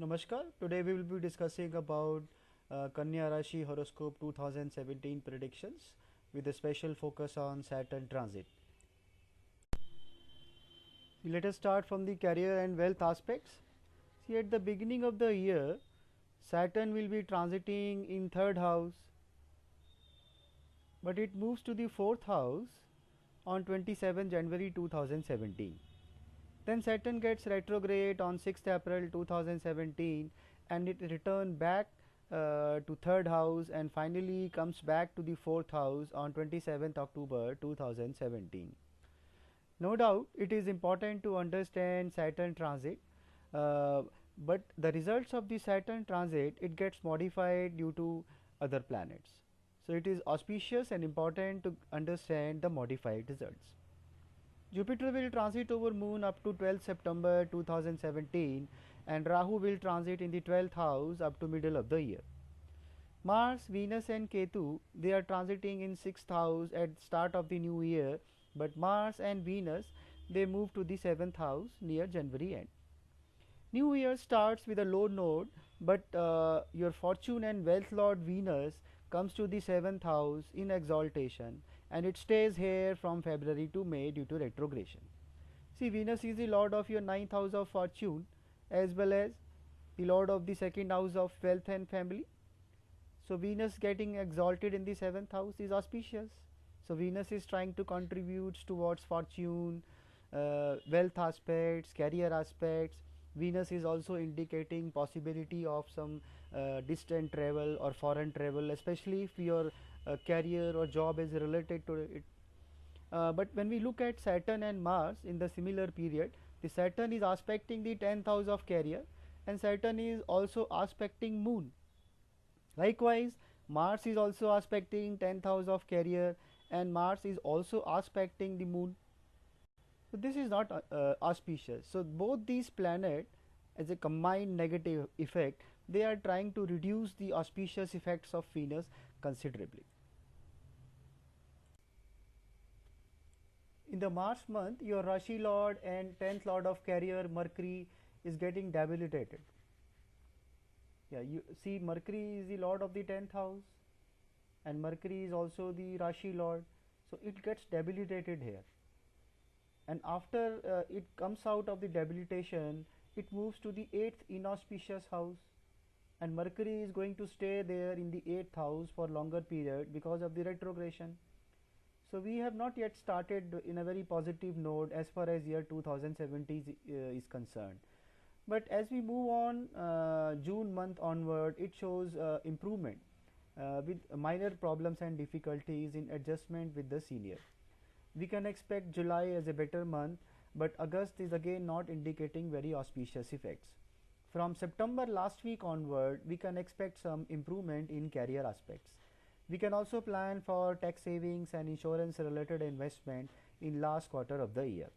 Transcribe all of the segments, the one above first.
Namaskar. Today we will be discussing about Kanya Rashi horoscope 2017 predictions with a special focus on Saturn transit. Let us start from the career and wealth aspects. See, at the beginning of the year, Saturn will be transiting in third house, but it moves to the fourth house on 27 January 2017. Then Saturn gets retrograde on 6th April 2017 and it returns back to third house and finally comes back to the fourth house on 27th October 2017. No doubt it is important to understand Saturn transit, uh, but the results of the Saturn transit it gets modified due to other planets. So it is auspicious and important to understand the modified results. Jupiter will transit over Moon up to 12th September 2017 and Rahu will transit in the 12th house up to middle of the year. Mars, Venus and Ketu they are transiting in 6th house at start of the new year, but Mars and Venus they move to the 7th house near January end. New year starts with a low node, but your fortune and wealth lord Venus comes to the 7th house in exaltation and it stays here from February to May due to retrogression. See, Venus is the lord of your 9th house of fortune as well as the lord of the 2nd house of wealth and family. So, Venus getting exalted in the 7th house is auspicious. So, Venus is trying to contribute towards fortune, wealth aspects, career aspects. Venus is also indicating possibility of some distant travel or foreign travel, especially if your career or job is related to it. But when we look at Saturn and Mars in the similar period, the Saturn is aspecting the 10th house of career and Saturn is also aspecting Moon. Likewise, Mars is also aspecting 10th house of career and Mars is also aspecting the Moon. So this is not auspicious. So both these planets as a combined negative effect, they are trying to reduce the auspicious effects of Venus considerably. In the March month, your Rashi Lord and 10th Lord of career Mercury is getting debilitated. Yeah, you see Mercury is the Lord of the 10th house and Mercury is also the Rashi Lord. So it gets debilitated here. And after it comes out of the debilitation, it moves to the 8th inauspicious house and Mercury is going to stay there in the 8th house for longer period because of the retrogression. So we have not yet started in a very positive note as far as year 2017 is concerned. But as we move on June month onward, it shows improvement with minor problems and difficulties in adjustment with the senior. We can expect July as a better month, but August is again not indicating very auspicious effects. From September last week onward, we can expect some improvement in career aspects. We can also plan for tax savings and insurance related investment in last quarter of the year.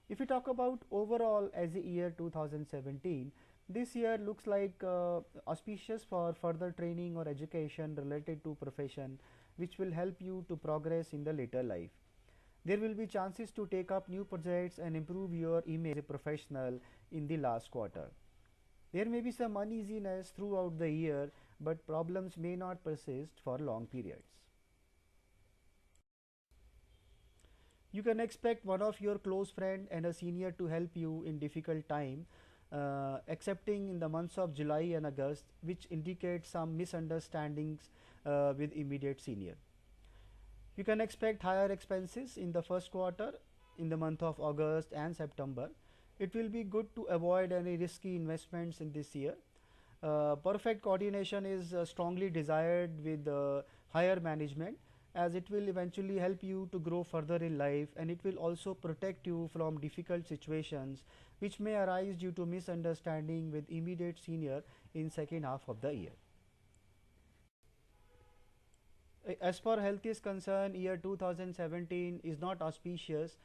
If we talk about overall as the year 2017, this year looks like auspicious for further training or education related to profession which will help you to progress in the later life. There will be chances to take up new projects and improve your image as a professional in the last quarter. There may be some uneasiness throughout the year, but problems may not persist for long periods. You can expect one of your close friend and a senior to help you in difficult time, excepting in the months of July and August, which indicate some misunderstandings with immediate senior. You can expect higher expenses in the first quarter in the month of August and September. It will be good to avoid any risky investments in this year. Perfect coordination is strongly desired with higher management as it will eventually help you to grow further in life and it will also protect you from difficult situations which may arise due to misunderstanding with immediate senior in second half of the year. As far health is concerned, year 2017 is not auspicious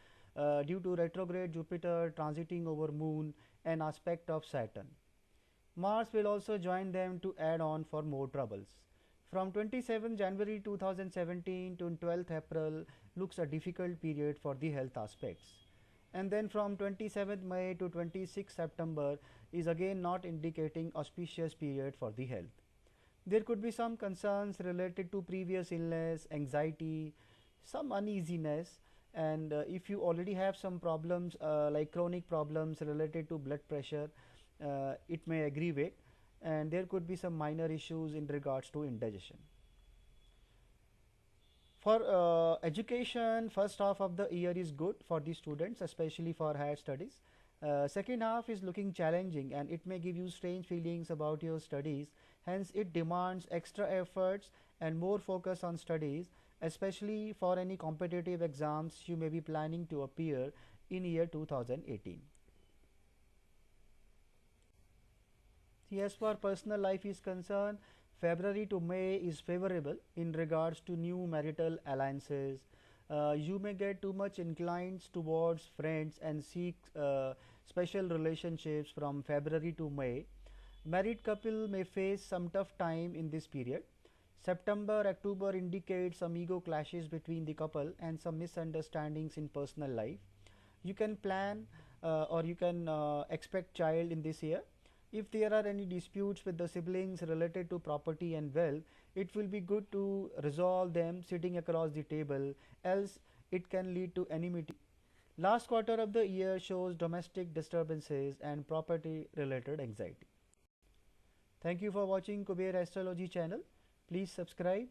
due to retrograde Jupiter transiting over Moon and aspect of Saturn. Mars will also join them to add on for more troubles. From 27 January 2017 to 12th April looks a difficult period for the health aspects. And then from 27th May to 26th September is again not indicating auspicious period for the health. There could be some concerns related to previous illness, anxiety, some uneasiness, and if you already have some problems like chronic problems related to blood pressure, it may aggravate, and there could be some minor issues in regards to indigestion. For education, first half of the year is good for the students, especially for higher studies. Second half is looking challenging and it may give you strange feelings about your studies. Hence, it demands extra efforts and more focus on studies, especially for any competitive exams you may be planning to appear in year 2018. As far personal life is concerned, February to May is favorable in regards to new marital alliances. You may get too much inclined towards friends and seek special relationships from February to May. Married couple may face some tough time in this period. September, October indicates some ego clashes between the couple and some misunderstandings in personal life. You can plan or you can expect child in this year. If there are any disputes with the siblings related to property and wealth, it will be good to resolve them sitting across the table, else it can lead to enmity. Last quarter of the year shows domestic disturbances and property related anxiety. Thank you for watching Kuber Astrology channel. Please subscribe